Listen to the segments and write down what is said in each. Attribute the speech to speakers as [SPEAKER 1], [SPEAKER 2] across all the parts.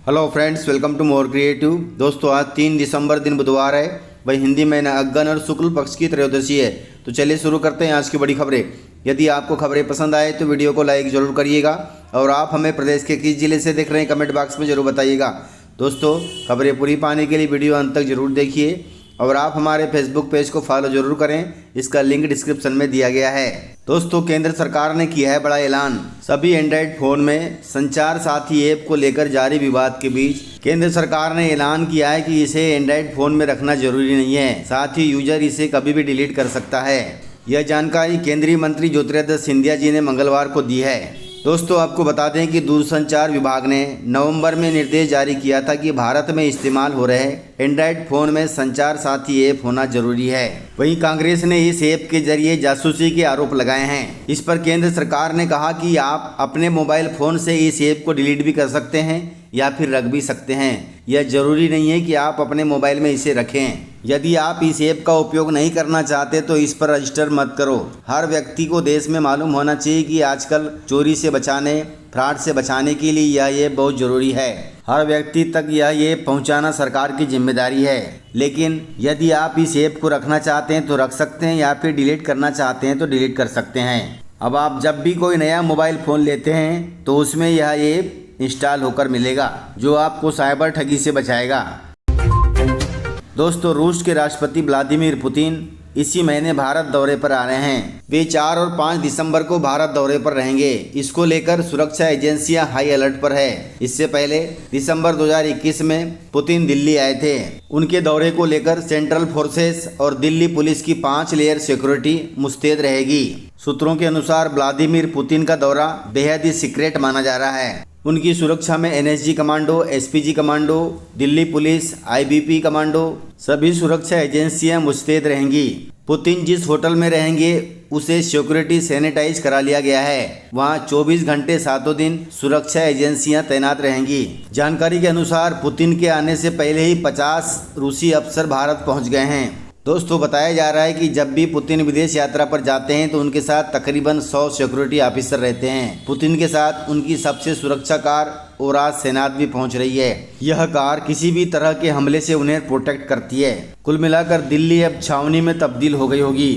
[SPEAKER 1] Hello friends, welcome to more creative. दोस्तों, आज 3 दिसंबर दिन बुधवार है। वही हिंदी महीना अगन और शुक्ल पक्ष की त्रयोदशी है। तो चलिए शुरू करते हैं आज की बड़ी खबरें। यदि आपको खबरें पसंद आए तो वीडियो को लाइक जरूर करिएगा और आप हमें प्रदेश के किस जिले से देख रहे हैं कमेंट बॉक्स में जरूर बताइएगा। दोस्तों, खबरें पूरी पाने के लिए वीडियो अंत तक जरूर देखिए और आप हमारे फेसबुक पेज को फॉलो जरूर करें, इसका लिंक डिस्क्रिप्शन में दिया गया है। दोस्तों, केंद्र सरकार ने किया है बड़ा ऐलान। सभी एंड्रॉयड फोन में संचार साथी ऐप को लेकर जारी विवाद के बीच केंद्र सरकार ने ऐलान किया है कि इसे एंड्रॉयड फोन में रखना जरूरी नहीं है, साथ ही यूजर इसे कभी भी डिलीट कर सकता है। यह जानकारी केंद्रीय मंत्री ज्योतिरादित्य सिंधिया जी ने मंगलवार को दी है। दोस्तों, आपको बता दें कि दूरसंचार विभाग ने नवंबर में निर्देश जारी किया था कि भारत में इस्तेमाल हो रहे एंड्रॉयड फोन में संचार साथी ऐप होना जरूरी है। वहीं कांग्रेस ने इस ऐप के जरिए जासूसी के आरोप लगाए हैं। इस पर केंद्र सरकार ने कहा कि आप अपने मोबाइल फोन से इस ऐप को डिलीट भी कर सकते हैं या फिर रख भी सकते हैं। यह जरूरी नहीं है कि आप अपने मोबाइल में इसे रखें। यदि आप इस ऐप का उपयोग नहीं करना चाहते तो इस पर रजिस्टर मत करो। हर व्यक्ति को देश में मालूम होना चाहिए कि आजकल चोरी से बचाने, फ्रॉड से बचाने के लिए यह ऐप बहुत जरूरी है। हर व्यक्ति तक यह ऐप पहुंचाना सरकार की जिम्मेदारी है। लेकिन यदि आप इस ऐप को रखना चाहते हैं तो रख सकते हैं या फिर डिलीट करना चाहते हैं तो डिलीट कर सकते हैं। अब आप जब भी कोई नया मोबाइल फ़ोन लेते हैं तो उसमें यह ऐप इंस्टॉल होकर मिलेगा, जो आपको साइबर ठगी से बचाएगा। दोस्तों, रूस के राष्ट्रपति व्लादिमीर पुतिन इसी महीने भारत दौरे पर आ रहे हैं। वे 4 और 5 दिसंबर को भारत दौरे पर रहेंगे। इसको लेकर सुरक्षा एजेंसियां हाई अलर्ट पर है। इससे पहले दिसंबर 2021 में पुतिन दिल्ली आए थे। उनके दौरे को लेकर सेंट्रल फोर्सेस और दिल्ली पुलिस की 5 लेयर सिक्योरिटी मुस्तैद रहेगी। सूत्रों के अनुसार व्लादिमीर पुतिन का दौरा बेहद ही सीक्रेट माना जा रहा है। उनकी सुरक्षा में NSG commando, SPG commando, Delhi police, IBP commando, सभी सुरक्षा एजेंसियां मुस्तैद रहेंगी। पुतिन जिस होटल में रहेंगे उसे सिक्योरिटी सैनिटाइज करा लिया गया है। वहां 24 घंटे 7 दिन सुरक्षा एजेंसियां तैनात रहेंगी। जानकारी के अनुसार पुतिन के आने से पहले ही 50 रूसी अफसर भारत पहुंच गए हैं। दोस्तों, बताया जा रहा है कि जब भी पुतिन विदेश यात्रा पर जाते हैं तो उनके साथ तकरीबन 100 सिक्योरिटी ऑफिसर रहते हैं। पुतिन के साथ उनकी सबसे सुरक्षा कार ओराज सेनात भी पहुंच रही है। यह कार किसी भी तरह के हमले से उन्हें प्रोटेक्ट करती है। कुल मिलाकर दिल्ली अब छावनी में तब्दील हो गई होगी।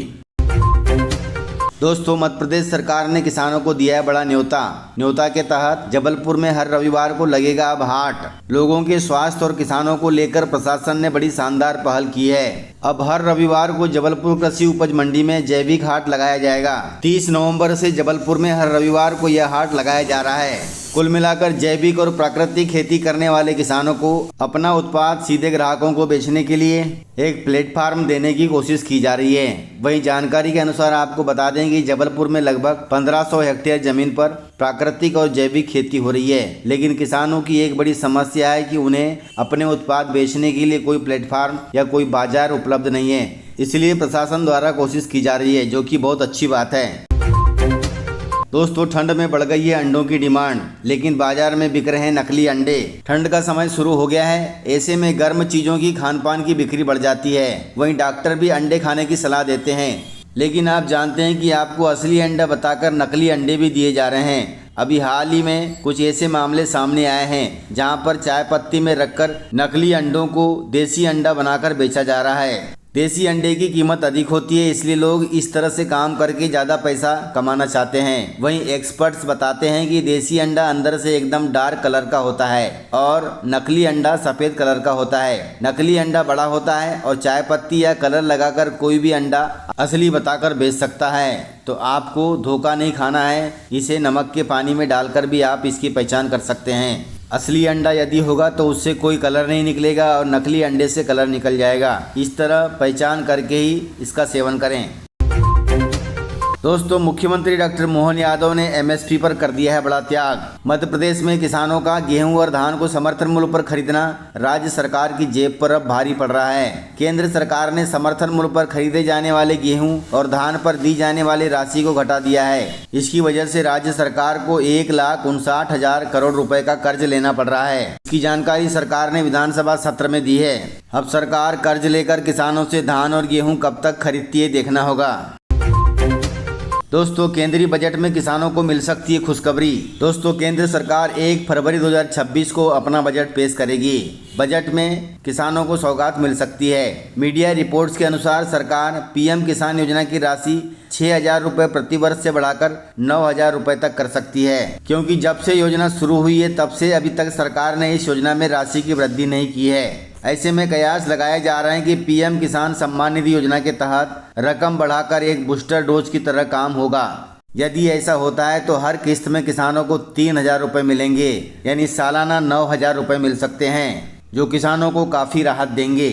[SPEAKER 1] दोस्तों, मध्य प्रदेश सरकार ने किसानों को दिया है बड़ा न्योता के तहत जबलपुर में हर रविवार को लगेगा अब हाट। लोगों के स्वास्थ्य और किसानों को लेकर प्रशासन ने बड़ी शानदार पहल की है। अब हर रविवार को जबलपुर कृषि उपज मंडी में जैविक हाट लगाया जाएगा। 30 नवंबर से जबलपुर में हर रविवार को यह हाट लगाया जा रहा है। कुल मिलाकर जैविक और प्राकृतिक खेती करने वाले किसानों को अपना उत्पाद सीधे ग्राहकों को बेचने के लिए एक प्लेटफार्म देने की कोशिश की जा रही है। वहीं जानकारी के अनुसार आपको बता दें कि जबलपुर में लगभग 1500 हेक्टेयर जमीन पर प्राकृतिक और जैविक खेती हो रही है। लेकिन किसानों की एक बड़ी समस्या है कि उन्हें अपने उत्पाद बेचने के लिए कोई प्लेटफार्म या कोई बाजार उपलब्ध नहीं है। इसलिए प्रशासन द्वारा कोशिश की जा रही है, जो कि बहुत अच्छी बात है। दोस्तों, ठंड में बढ़ गई है अंडों की डिमांड, लेकिन बाजार में बिक रहे हैं नकली अंडे। ठंड का समय शुरू हो गया है, ऐसे में गर्म चीजों की खानपान की बिक्री बढ़ जाती है। वहीं डॉक्टर भी अंडे खाने की सलाह देते हैं, लेकिन आप जानते हैं कि आपको असली अंडा बताकर नकली अंडे भी दिए जा रहे हैं। अभी हाल ही में कुछ ऐसे मामले सामने आए हैं जहां पर चाय पत्ती में रखकर नकली अंडों को देसी अंडा बनाकर बेचा जा रहा है। देसी अंडे की कीमत अधिक होती है, इसलिए लोग इस तरह से काम करके ज़्यादा पैसा कमाना चाहते हैं। वहीं एक्सपर्ट्स बताते हैं कि देसी अंडा अंदर से एकदम डार्क कलर का होता है और नकली अंडा सफ़ेद कलर का होता है। नकली अंडा बड़ा होता है और चाय पत्ती या कलर लगाकर कोई भी अंडा असली बताकर बेच सकता है। तो आपको धोखा नहीं खाना है। इसे नमक के पानी में डालकर भी आप इसकी पहचान कर सकते हैं। असली अंडा यदि होगा तो उससे कोई कलर नहीं निकलेगा और नकली अंडे से कलर निकल जाएगा। इस तरह पहचान करके ही इसका सेवन करें। दोस्तों, मुख्यमंत्री डॉक्टर मोहन यादव ने एमएसपी पर कर दिया है बड़ा त्याग। मध्य प्रदेश में किसानों का गेहूं और धान को समर्थन मूल्य पर खरीदना राज्य सरकार की जेब पर अब भारी पड़ रहा है। केंद्र सरकार ने समर्थन मूल्य पर खरीदे जाने वाले गेहूं और धान पर दी जाने वाली राशि को घटा दिया है। इसकी वजह से राज्य सरकार को 1,59,000 करोड़ रुपए का कर्ज लेना पड़ रहा है। इसकी जानकारी सरकार ने विधानसभा सत्र में दी है। अब सरकार कर्ज लेकर किसानों से धान और गेहूं कब तक खरीदती है देखना होगा। दोस्तों केंद्रीय बजट में किसानों को मिल सकती है खुशखबरी। दोस्तों केंद्र सरकार 1 फरवरी 2026 को अपना बजट पेश करेगी। बजट में किसानों को सौगात मिल सकती है। मीडिया रिपोर्ट्स के अनुसार सरकार पीएम किसान योजना की राशि 6,000 रुपये प्रति वर्ष से बढ़ाकर 9,000 रुपये तक कर सकती है, क्योंकि जब से योजना शुरू हुई है तब से अभी तक सरकार ने इस योजना में राशि की वृद्धि नहीं की है। ऐसे में कयास लगाया जा रहा है कि पीएम किसान सम्मान निधि योजना के तहत रकम बढ़ाकर एक बूस्टर डोज की तरह काम होगा। यदि ऐसा होता है तो हर किस्त में किसानों को 3,000 रुपये मिलेंगे, यानी सालाना 9,000 रुपये मिल सकते हैं, जो किसानों को काफ़ी राहत देंगे।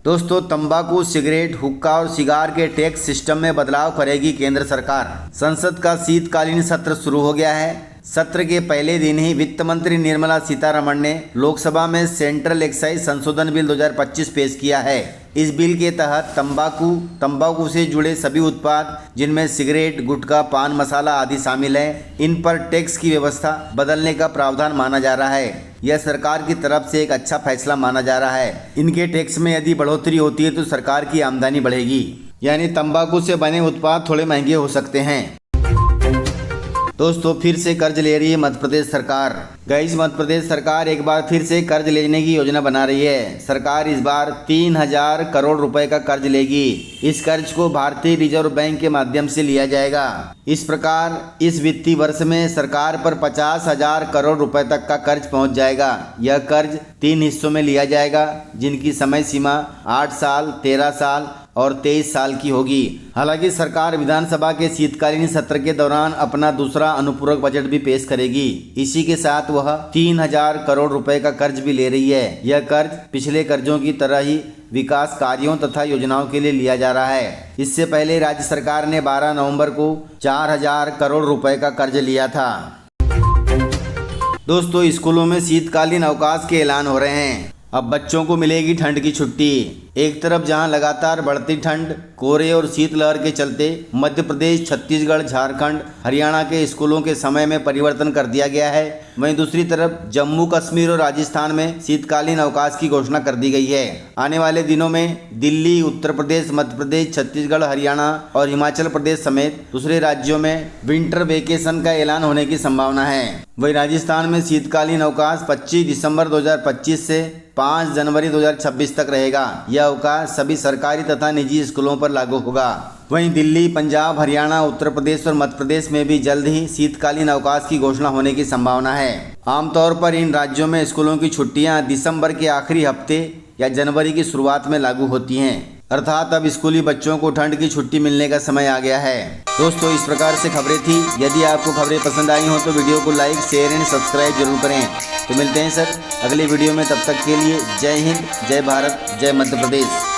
[SPEAKER 1] दोस्तों तंबाकू, सिगरेट, हुक्का और सिगार के टैक्स सिस्टम में बदलाव करेगी केंद्र सरकार। संसद का शीतकालीन सत्र शुरू हो गया है। सत्र के पहले दिन ही वित्त मंत्री निर्मला सीतारमण ने लोकसभा में सेंट्रल एक्साइज संशोधन बिल 2025 पेश किया है। इस बिल के तहत तंबाकू से जुड़े सभी उत्पाद जिनमें सिगरेट, गुटखा, पान मसाला आदि शामिल हैं, इन पर टैक्स की व्यवस्था बदलने का प्रावधान माना जा रहा है। यह सरकार की तरफ से एक अच्छा फैसला माना जा रहा है। इनके टैक्स में यदि बढ़ोतरी होती है तो सरकार की आमदनी बढ़ेगी, यानी तंबाकू से बने उत्पाद थोड़े महंगे हो सकते हैं। दोस्तों फिर से कर्ज ले रही है मध्य प्रदेश सरकार। गाइस मध्य प्रदेश सरकार एक बार फिर से कर्ज लेने की योजना बना रही है। सरकार इस बार 3,000 करोड़ रुपए का कर्ज लेगी। इस कर्ज को भारतीय रिजर्व बैंक के माध्यम से लिया जाएगा। इस प्रकार इस वित्तीय वर्ष में सरकार पर 50,000 करोड़ रुपए तक का कर्ज पहुंच जाएगा। यह कर्ज 3 हिस्सों में लिया जाएगा, जिनकी समय सीमा 8 साल, 13 साल और 23 साल की होगी। हालांकि सरकार विधानसभा के शीतकालीन सत्र के दौरान अपना दूसरा अनुपूरक बजट भी पेश करेगी। इसी के साथ वह 3,000 करोड़ रुपए का कर्ज भी ले रही है। यह कर्ज पिछले कर्जों की तरह ही विकास कार्यों तथा योजनाओं के लिए लिया जा रहा है। इससे पहले राज्य सरकार ने 12 नवंबर को 4,000 करोड़ रुपए का कर्ज लिया था। दोस्तों स्कूलों में शीतकालीन अवकाश के ऐलान हो रहे हैं। अब बच्चों को मिलेगी ठंड की छुट्टी। एक तरफ जहां लगातार बढ़ती ठंड, कोहरे और शीतलहर के चलते मध्य प्रदेश, छत्तीसगढ़, झारखंड, हरियाणा के स्कूलों के समय में परिवर्तन कर दिया गया है, वहीं दूसरी तरफ जम्मू कश्मीर और राजस्थान में शीतकालीन अवकाश की घोषणा कर दी गई है। आने वाले दिनों में दिल्ली, उत्तर प्रदेश, मध्य प्रदेश, छत्तीसगढ़, हरियाणा और हिमाचल प्रदेश समेत दूसरे राज्यों में विंटर वेकेशन का ऐलान होने की संभावना है। वहीं राजस्थान में शीतकालीन अवकाश 25 दिसंबर 2025 से 5 जनवरी 2026 तक रहेगा। यह अवकाश सभी सरकारी तथा निजी स्कूलों पर लागू होगा। वहीं दिल्ली, पंजाब, हरियाणा, उत्तर प्रदेश और मध्य प्रदेश में भी जल्द ही शीतकालीन अवकाश की घोषणा होने की संभावना है। आमतौर पर इन राज्यों में स्कूलों की छुट्टियां दिसंबर के आखिरी हफ्ते या जनवरी की शुरुआत में लागू होती हैं। अर्थात अब स्कूली बच्चों को ठंड की छुट्टी मिलने का समय आ गया है। दोस्तों इस प्रकार से खबरें थी। यदि आपको खबरें पसंद आई हो तो वीडियो को लाइक, शेयर एंड सब्सक्राइब जरूर करें। तो मिलते हैं सर अगले वीडियो में, तब तक के लिए जय हिंद, जय भारत, जय मध्य प्रदेश।